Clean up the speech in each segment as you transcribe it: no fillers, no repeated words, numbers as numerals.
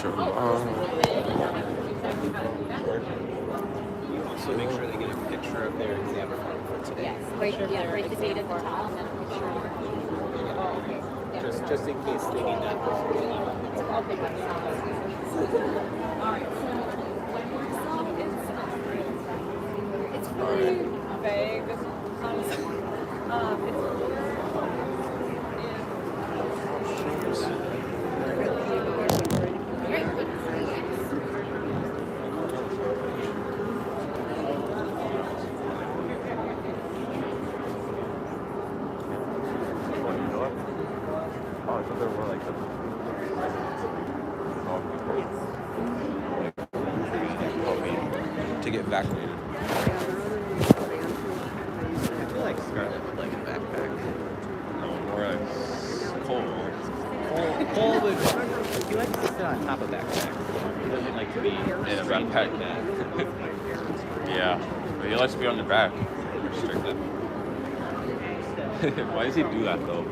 picture. So make sure they get a picture of their exam form for today. Yes, write the date at the top and then a picture. Oh, okay. Yeah. Just in case they need that before they leave. Okay, that sounds good. All right. It's really vague. Honestly. To get vaccinated. I feel like Scarlett would like a backpack. No, or a cold. Cole would. He likes to sit on top of backpacks. He doesn't like to be in a backpack. Yeah, but he likes to be on the back. Restricted. Why does he do that though?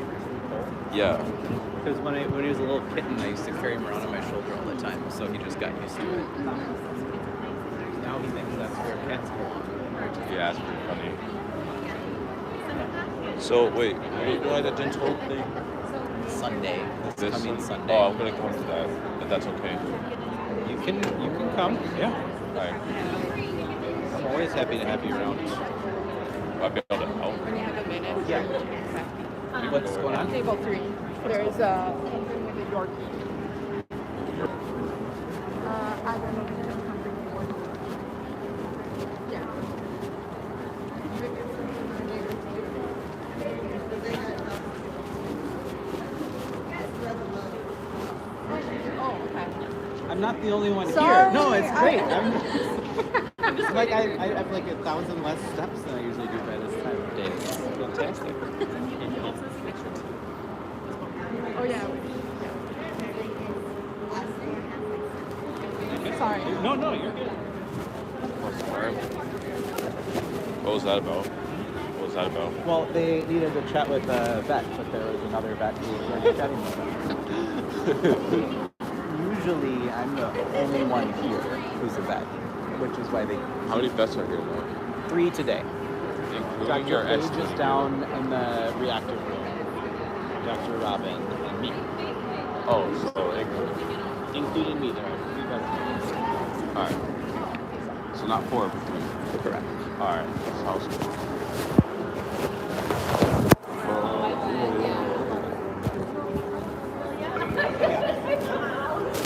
Yeah. Because when he was a little kitten, I used to carry him around on my shoulder all the time, so he just got used to it. Now he thinks that's where cats belong. Yeah, that's pretty funny. So wait, what are you doing at the dental thing? Sunday. This Coming Sunday. Oh, I'm gonna come to that. If that's okay. You can come. Yeah. Alright. I'm always happy to have you around. I'll be able to help. When you have a minute. Yeah. What's going on? Table 3. There's something with a Yorkie. I don't know if it's something more. Yeah. Oh, okay. I'm not the only one Sorry, here. No, it's great. I'm just like I have like 1,000 less steps than I usually do by this time of day. It's fantastic. Oh, yeah. Sorry. No, you're good. What was that about? What was that about? Well, they needed to chat with a vet, but there was another vet who was already chatting with them. Usually, I'm the only one here who's a vet, which is why they... How many vets are here now? 3 today. Including your Dr. ex. Page is down in the reactive room. Dr. Robin and me. Oh, so Including me, there are 3 vets. alright. So not 4 but 3. Correct. Alright, sounds good.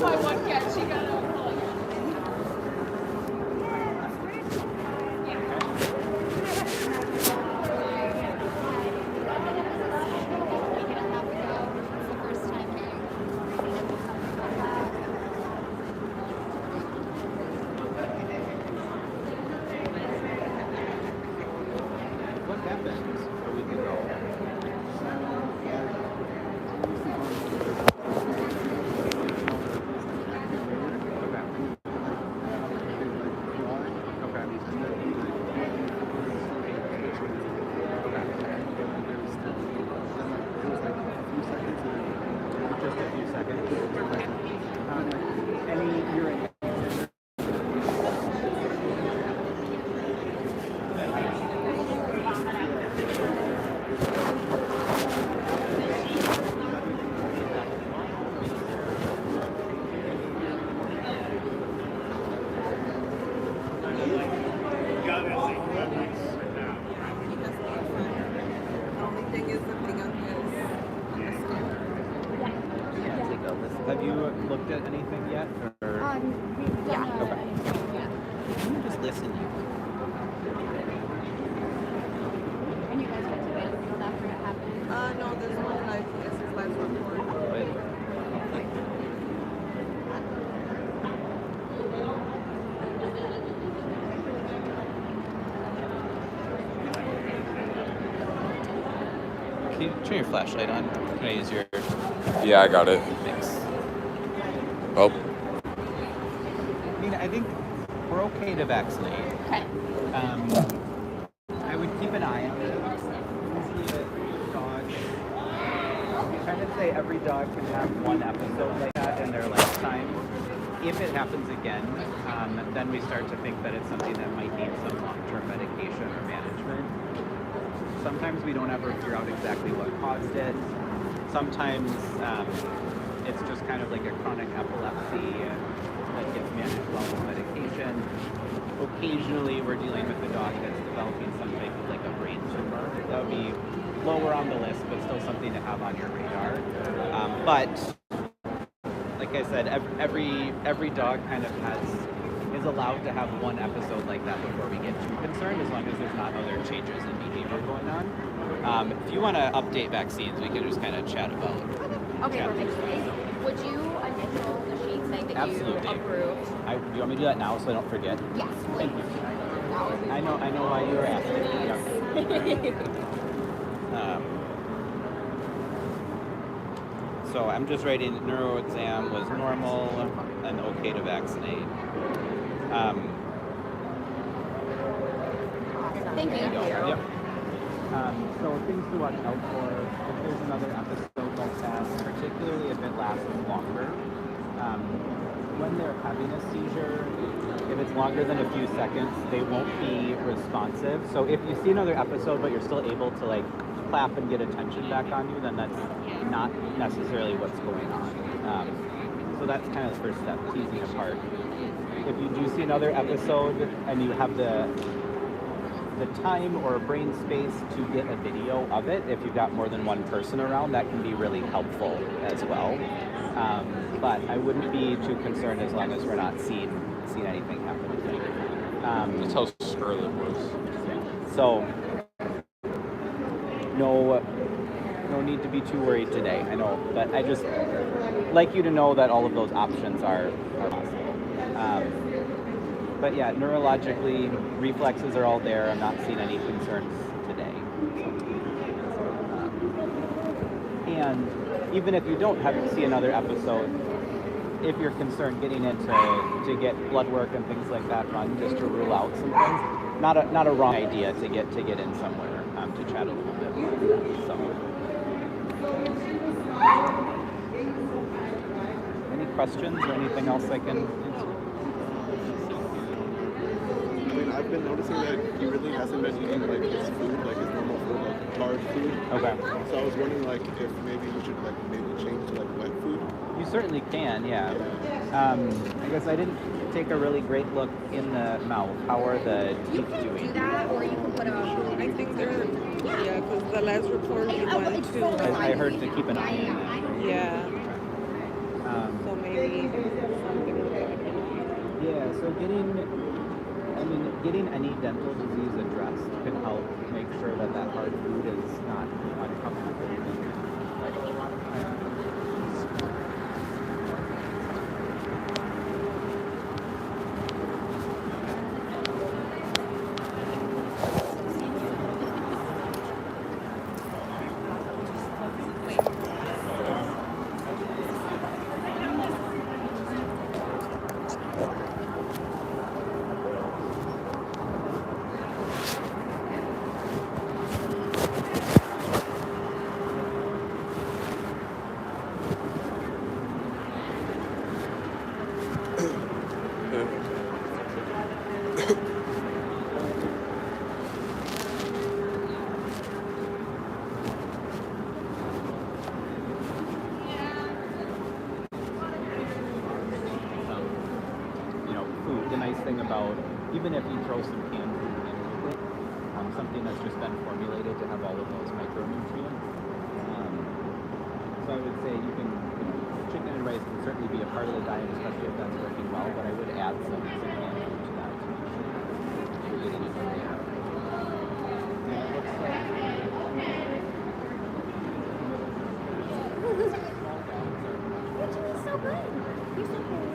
My one cat, she got out. What happened a week ago? Just a few seconds. Any urine? Have you looked at anything yet? Or? Yeah. Okay. You just listen. And you guys went to wait until after it happened? No, there's one live, this is live report. Can you turn your flashlight on? Can I use your Yeah, I got it. mix? Oh, I mean, I think we're okay to vaccinate. Okay. I would keep an eye on it. Usually a dog, I kind of say every dog can have one episode like that in their lifetime. if it happens again, then we start to think that it's something that might need some long-term medication or management. Sometimes we don't ever figure out exactly what caused it. Sometimes it's just kind of like a chronic epilepsy that gets managed well with medication. Occasionally we're dealing with a dog that's developing some type of like a brain tumor. That would be lower on the list, but still something to have on your radar. But like I said, every dog kind of is allowed to have one episode like that before we get too concerned, as long as there's not other changes in behavior going on. If you want to update vaccines, we could just kind of chat about. Okay, perfect. Would you initial the sheet saying that Absolutely. you approved? You want me to do that now so I don't forget? Yes, please. Thank you. That would be I know why you were asking. Yeah. So I'm just writing neuro exam was normal and okay to vaccinate. Thank you. Yep. So things to watch out for if there's another episode like that, particularly if it lasts longer. When they're having a seizure, if it's longer than a few seconds, they won't be responsive. So if you see another episode but you're still able to like clap and get attention back on you, then that's not necessarily what's going on. So that's kind of the first step, teasing apart. If you do see another episode and you have the time or brain space to get a video of it, if you've got more than one person around, that can be really helpful as well. But I wouldn't be too concerned as long as we're not seeing anything happen. That's how Scarlet was. So no need to be too worried today. I know, but I just like you to know that all of those options are possible. But yeah, neurologically, reflexes are all there. I'm not seeing any concerns today. And even if you don't see another episode, if you're concerned getting in to get blood work and things like that run, just to rule out some things, not a wrong idea to get in somewhere to chat a little bit more. So. Any questions or anything else I can answer? I mean, I've been noticing that he really hasn't been eating like his food, like his normal food, like hard food. Okay. So I was wondering like if maybe we should like maybe change to like wet food. You certainly can, yeah. I guess I didn't take a really great look in the mouth. How are the You teeth can do doing? that, or you can put a. I think they're, yeah, because the last report we went to, I heard to keep an eye on that. yeah, so maybe something like that. Yeah, so getting any dental disease addressed can help make sure that hard food is not uncomfortable. Even if you throw some canned food in with it, something that's just been formulated to have all of those micronutrients. So I would say chicken and rice can certainly be a part of the diet, especially if that's working well, but I would add some canned food to that to make sure you're getting it from there. And it looks like So good. You're so good.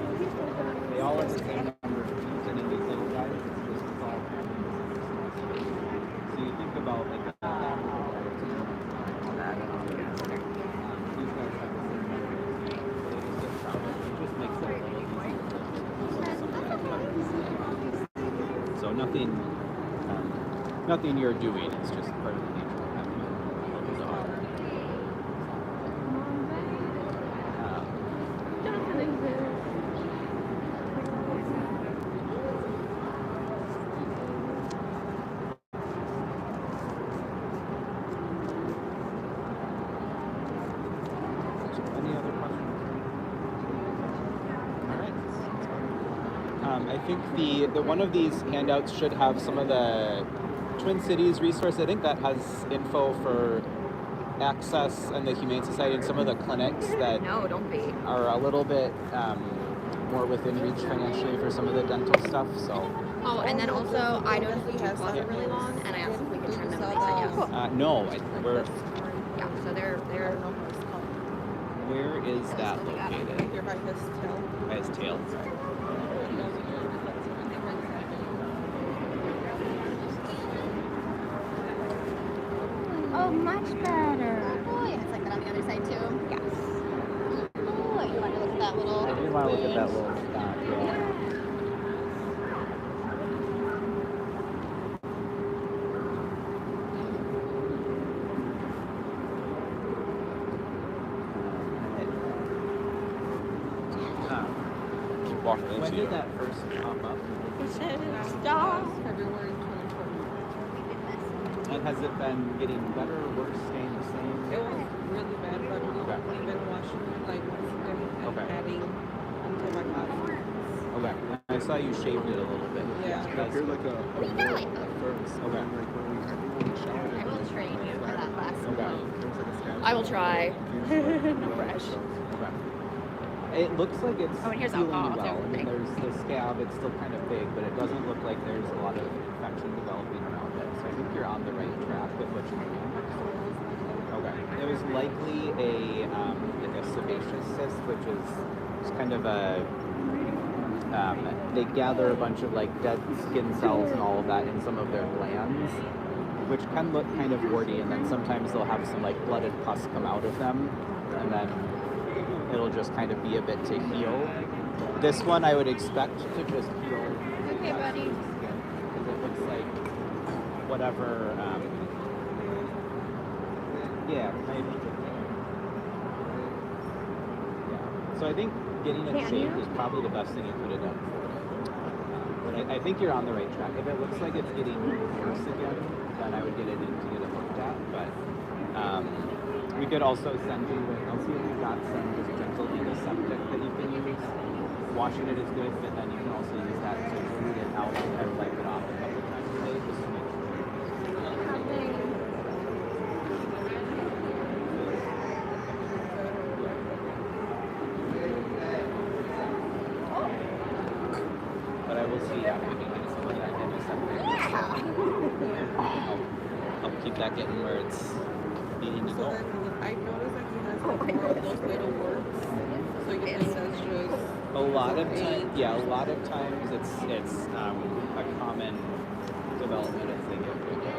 they all have the same number of teeth, and in these little guys, it's just all so you think about like these guys have the same number of teeth. They just get crowded. It just makes it a little easier. So nothing you're doing. It's just part of the nature of having a dog. I think the one of these handouts should have some of the Twin Cities resource. I think that has info for access and the Humane Society and some of the clinics that No, don't be. are a little bit more within reach financially for some of the dental stuff. So Oh, and then also, I noticed the claws are really long, and I asked if we could trim them, and they said yes. no, we're Yeah, so they're where is that located? Here by his tail. By his tail. Sorry. oh, much better. Oh, yeah, it's like that on the other side too. Yes. Oh, you want to look at that little. I do want to look at that little spot. Yeah. Keep walking When into did you. that first pop up? It said stop. February 2020. And has it been getting better or worse, staying the same? It was really bad, but we've been washing it like once a day and Okay. adding until my body. Okay. I saw you shaved it a little bit. Yeah. It appeared like a got? first. Okay. And then, like when we, I think when we showered, I will train you for that class. Okay. there was like a scab. I will try. Fresh. Okay. It looks like it's Oh, and here's healing alcohol, well. too. I mean, there's the scab. It's still kind of big, but it doesn't look like there's a lot of infection developing around it. So I think you're on the right track with what you're doing. Okay. It was likely like a sebaceous cyst, which is just kind of a they gather a bunch of like dead skin cells and all of that in some of their glands, which can look kind of warty, and then sometimes they'll have some like blooded pus come out of them, and then it'll just kind of be a bit to heal. This one I would expect to just heal. Okay, buddy. Because it looks like whatever. Yeah, maybe. Yeah. So I think getting it Can shaved you? is probably the best thing you could have done. But I think you're on the right track. If it looks like it's getting worse again, then I would get it in to get it looked at. But we could also send you. I'll see if we've got some just gentle antiseptic that you can use. Washing it is good, but then you can also use that to root it out and wipe it off a couple times a day just to make sure. But I will see after we get some of that antiseptic. I'll keep that getting where it's needing to So go. then I noticed that he has like more of those little words. So you think that's just A lot of times, yeah, a lot of times it's a common development as they get bigger.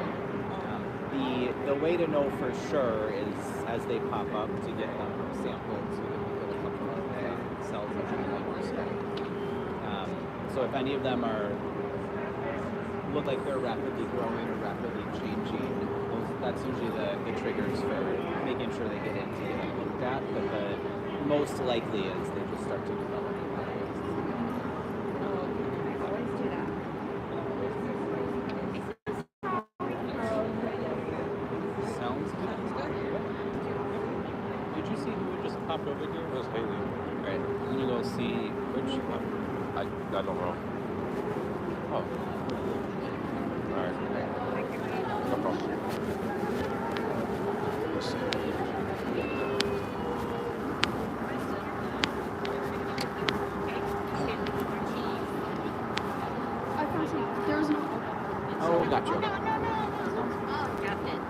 The way to know for sure is as they pop up to get them sampled so that we get a couple of cells that are like so if any of them look like they're rapidly growing or rapidly changing, that's usually the triggers for making sure they get in to get them looked at. But the most likely is they just start to develop. Sounds good. Did you see who just popped over here? It was Haley. Right. I'm gonna go see where'd she come from? I don't know. Oh. Alright. No problem. Oh, gotcha. Oh, got it.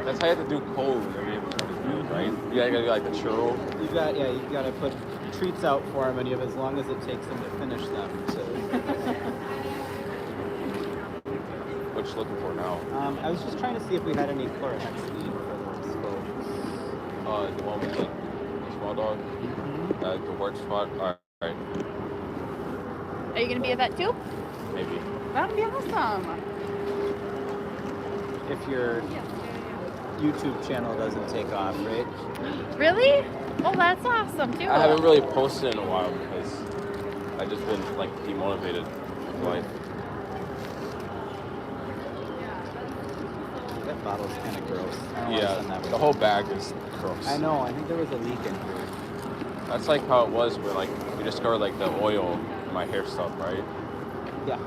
That's how you have to do cold. I mean, right? You gotta do like the churro. You gotta put treats out for them, and you have as long as it takes them to finish them. So. What you looking for now? I was just trying to see if we had any chlorhexidine for those folks. The one with the small dog. The work spot. Alright. Are you gonna be a vet too? Maybe. That'd be awesome. If your YouTube channel doesn't take off, right? Really? Oh, that's awesome too. I haven't really posted in a while because I just been like demotivated. life. That bottle's kind of gross. I don't wanna send Yeah, that the with whole you. bag is gross. I know. I think there was a leak in here. That's like how it was where like we discovered like the oil in my hair stuff, right? Yeah.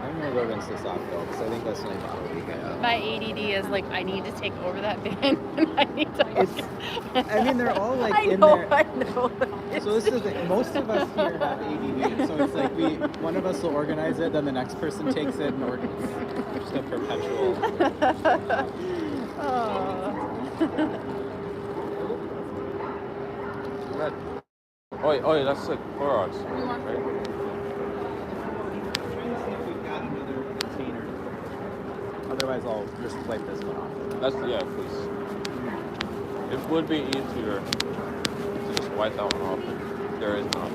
I'm gonna go rinse this off though, because I think that's the only bottle we got. My ADD is like, I need to take over that bin, and I need to. I mean, they're all like I in know, there. I know. So this is most of us here have ADD. So it's like one of us will organize it, then the next person takes it, and it's just a perpetual. Oh, that's like Clorox, right? We've got another container. Otherwise, I'll just wipe this one off. Yeah, please. It would be easier to just wipe that one off, but there is none.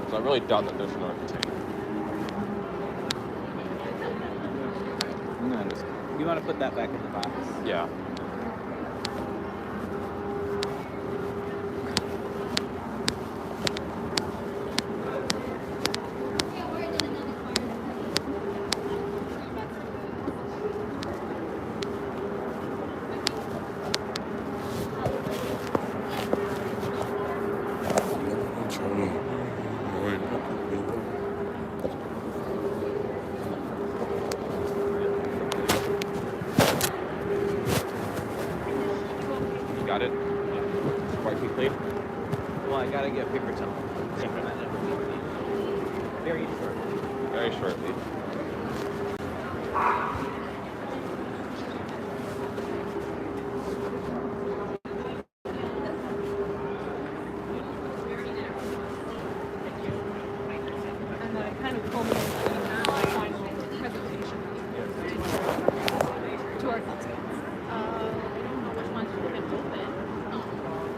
So I really doubt that there's another container. You want to put that back in the box? Yeah. Got it? Quite quickly. Well, I gotta get paper towel. Very shortly. Very shortly. And then it kind of culminates in our final presentation to our classmates. I don't know which ones you can open.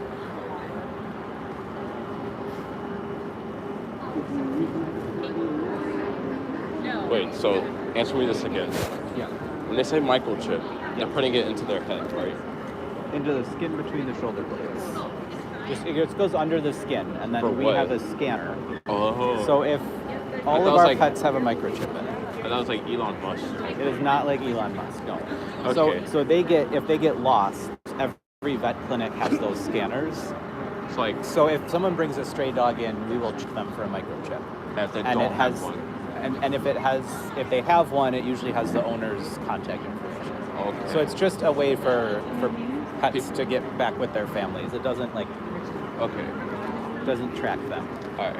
No. Wait, so answer me this again. Yeah. When they say microchip, they're putting it into their head, right? Into the skin between the shoulder blades. It goes under the skin, and then For we what? have a scanner. Oh. So if all thought of it was our like- pets have a microchip in it. That was like Elon Musk. It is not like Elon Musk, no. Okay. So if they get lost, every vet clinic has those scanners. It's like, So if someone brings a stray dog in, we will check them for a microchip. if they And don't it has, have one. and if they have one, it usually has the owner's contact information. Okay. So it's just a way for pets to get back with their families. It doesn't Okay. track them. Alright.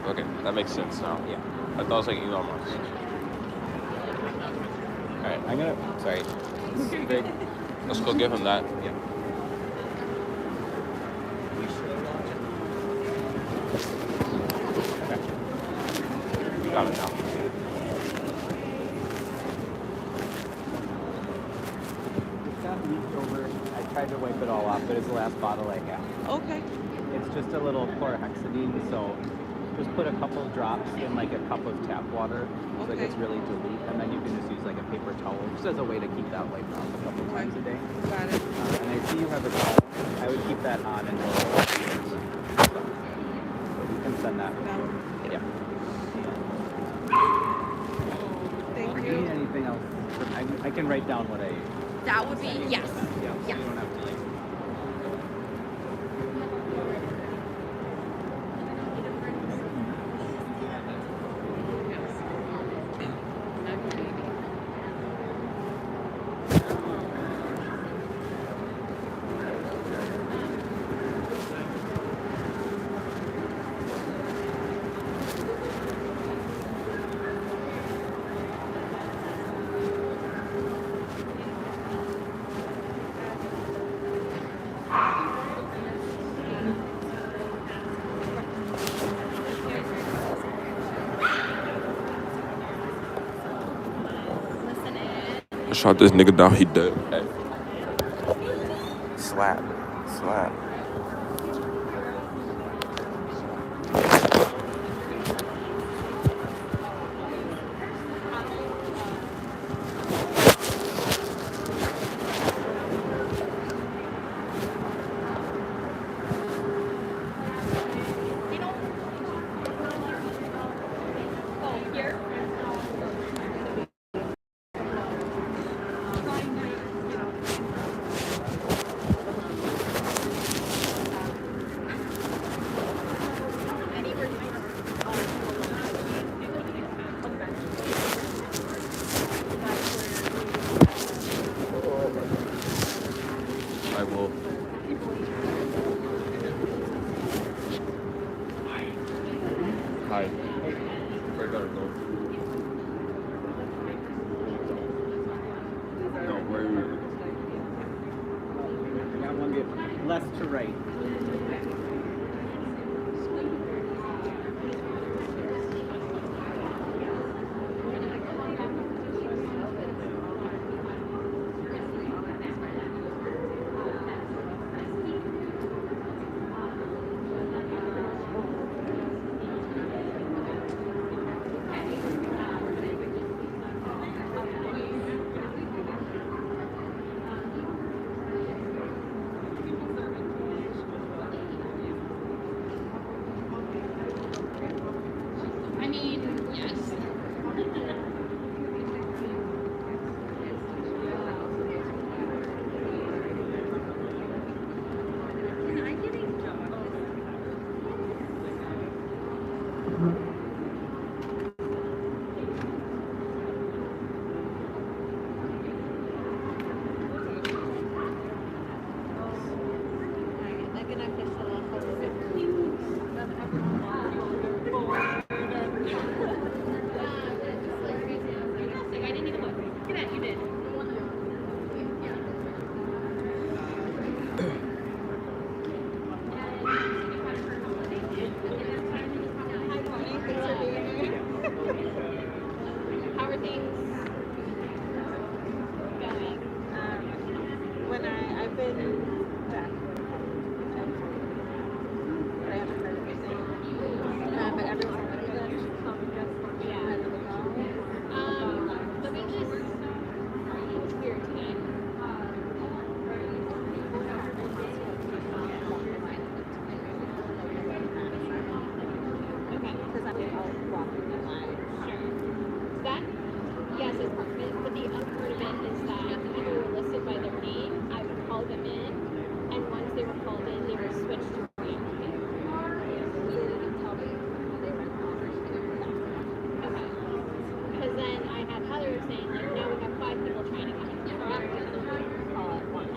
Okay, that makes sense now. Yeah. I thought it was like Elon Musk. Alright, sorry. This is big. Let's go give him that. Yeah. Got it now. It's got leaked over. I tried to wipe it all off, but it's the last bottle I have. Okay. It's just a little chlorhexidine, so just put a couple drops in like a cup of tap water so it Okay. gets really dilute, and then you can just use like a paper towel just as a way to keep that wiped off a couple times a day. Got it. And I see you have a towel. I would keep that on until so you can send that. Yeah. Thank Do you need you. anything else? I can write down what I. That would be, yes. Yeah. So Yeah. you don't have to like. I shot this nigga down, he dead. Hey. Slap. outside. Where gotta go? No, where are you? I got one bit less to right. I mean, yes. Can I get a job? I didn't even look. Get at you did. How are things going? When I've been back, but I haven't heard anything. But everyone's like, "Oh, you should come and just for me." Yeah. I don't know. Let me just. It was weird today. Okay. Because I'll walk through the line. Sure. That, yes, is part of it, but the other part of it is that people were listed by their name. I would call them in, and once they were called in, they were switched to green. Okay. Because then I had Heather saying, like, now we have 5 people trying to come in the truck all at once.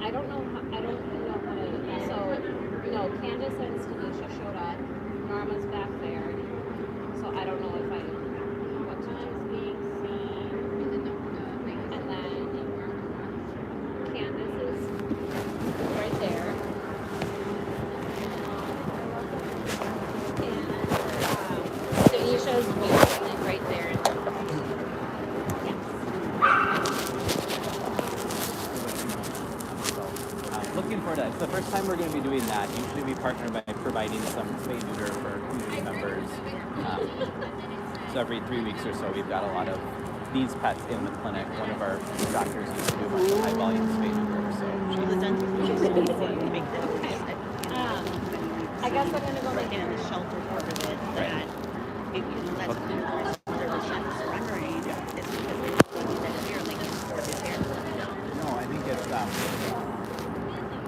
I don't know how, I don't know how to, so, no, Candace and Stanisha showed up. Norma's back there. So I don't know if what time is being seen. And then Candace is right there. And Stanisha's usually right there. Looking forward to that. It's the first time we're going to be doing that. Usually we partner by providing some spay neuter for community members. So every 3 weeks or so, we've got a lot of these pets in the clinic. One of our doctors used to do a bunch of high volume spay neuter, so I guess I'm gonna go Like make in the shelter part of it, that it, that's the reason the chef's rendering is because they think that here, like it's here. no, I think it's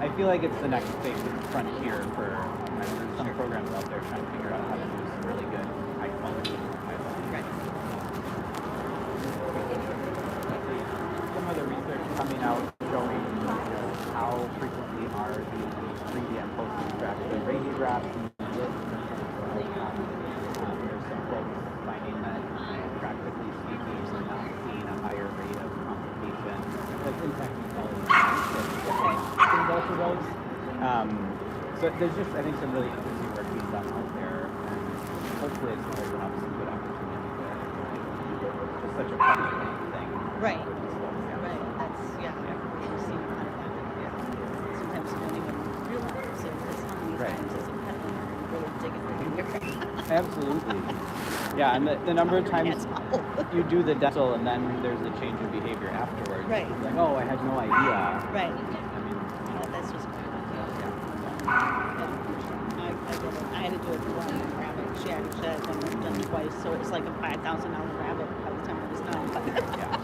I feel like it's the next big frontier for some programs out there trying to figure out how to do some really good high quality. Right. Some other research coming out showing how frequently are the pre and post extraction radiographs and there's some folks finding that practically speaking we're not seeing a higher rate of complication like infection in both of those. So there's just I think some really interesting work being done out there and hopefully it's going to open up some good opportunity there. Just such a fascinating thing. Right. Right. That's You've seen a lot of that. Sometimes you don't even realize it because how many times as a pet owner you really dig into your Absolutely. Yeah, and the number of times you do the dental and then there's a change in behavior afterwards. Right. It's like, oh, I had no idea. Right. I mean, That's just I had to do it for one rabbit. She had done twice, so it was like a $5,000 rabbit by the time it was done. yeah.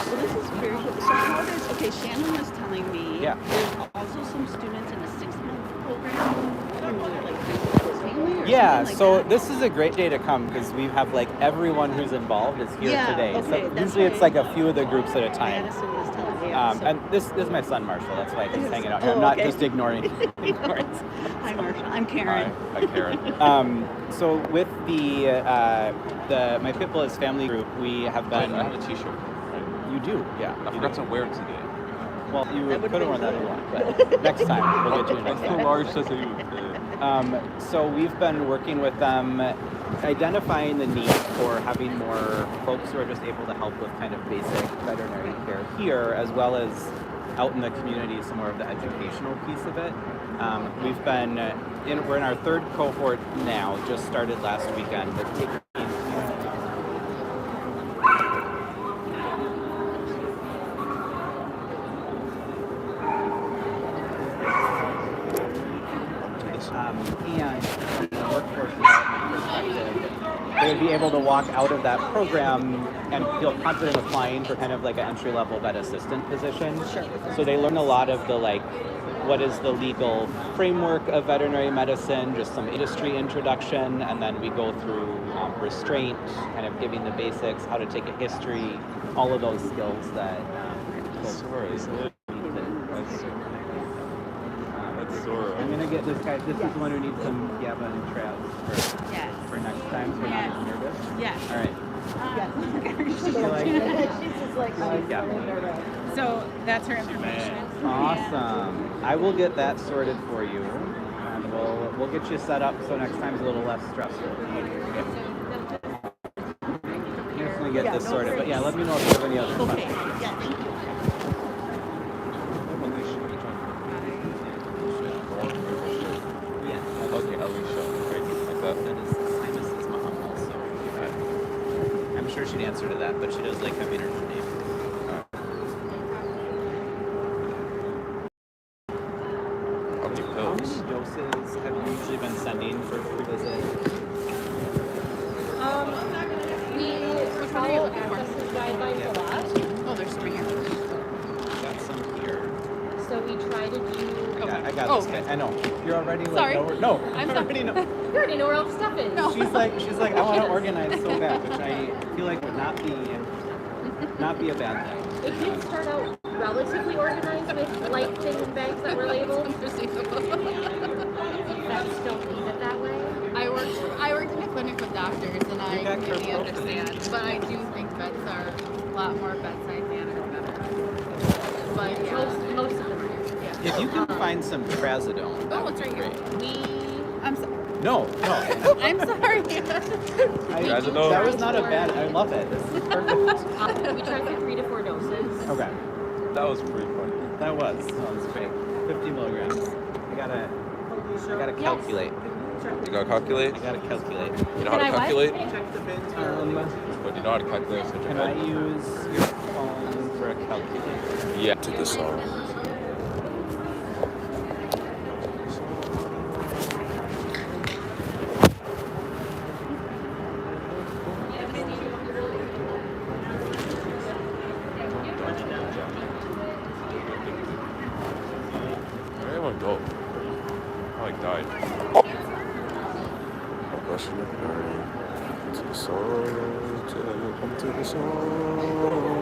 Well, this is very good. So how does Okay, Shannon was telling me Yeah. there's also some students in a 6-month program. Or like family or Yeah, something like so that. this is a great day to come because we have like everyone who's involved is here Yeah, today. okay, So that's usually it's right. like a few of the groups at a time. Madison was telling me. Yeah, so- And this is my son Marshall. That's why he's hanging out here. Oh, I'm not okay. just ignoring. Hi, Marshall. I'm Karen. Hi, Karen. So with the my Pitbull is family group, we have been. I have a T-shirt. Right? You do, yeah. I forgot to wear it today. Well, you That could would've have worn that been if you want, but next time we'll get you next time. Marsh says that you. So we've been working with them, identifying the need for having more folks who are just able to help with kind of basic veterinary care here, as well as out in the community, some more of the educational piece of it. We've been we're in our third cohort now, just started last weekend, but taking and from the workforce development perspective, they would be able to walk out of that program and feel confident applying for kind of like an entry-level vet assistant position. Sure. So they learn a lot of the like, what is the legal framework of veterinary medicine, just some industry introduction, and then we go through restraint, kind of giving the basics, how to take a history, all of those skills that Sorry, that's Sora. I'm gonna get this guy. This is the one who needs some Gaba and Trav Yes. for next time, so we're not as nervous. Yes. All right. You like She's just like, you like Gaba? So that's her information. Awesome. I will get that sorted for you, and we'll get you set up so next time's a little less stressful. I'm just gonna get this sorted, but yeah, let me know if you have any other Okay. questions. Yeah, thank you. Yeah. Okay, Alicia. Right, like that. That is Simus's mom also. I'm sure she'd answer to that, but she does like having her name. How many How pills? many doses have you usually been sending for pre-visit? We follow access guidelines a lot, Oh, there's some here. Got some here. so we try to do. I got Oh, this guy. I know. You're already like Sorry. no, I'm I already know. You already know where all the stuff is. No. She's like I want to organize so bad, which I feel like would not be a bad thing. It did start out relatively organized with light thin bags that were labeled. Understandable. Vets don't leave it that way. I worked in a clinic with doctors, and I You got completely careful. understand. But I do think vets are a lot more bedside manner better. But yeah. Most of them are. If you can find some trazodone, that Oh, would it's be right great. here. I'm sorry. No. I'm sorry. Trazodone? That was not a bad. I love it. This is perfect. We try for 3 to 4 doses. Okay. That was pretty funny. That was. Sounds great. 50 milligrams. I gotta calculate. You gotta calculate? I gotta calculate. You know how to Can I what? calculate? Um, But you know how to calculate such a can I use your phone for a calculator? Yeah, to the song. Where did everyone go? Oh, I died. Rushing the party to the song, to the song.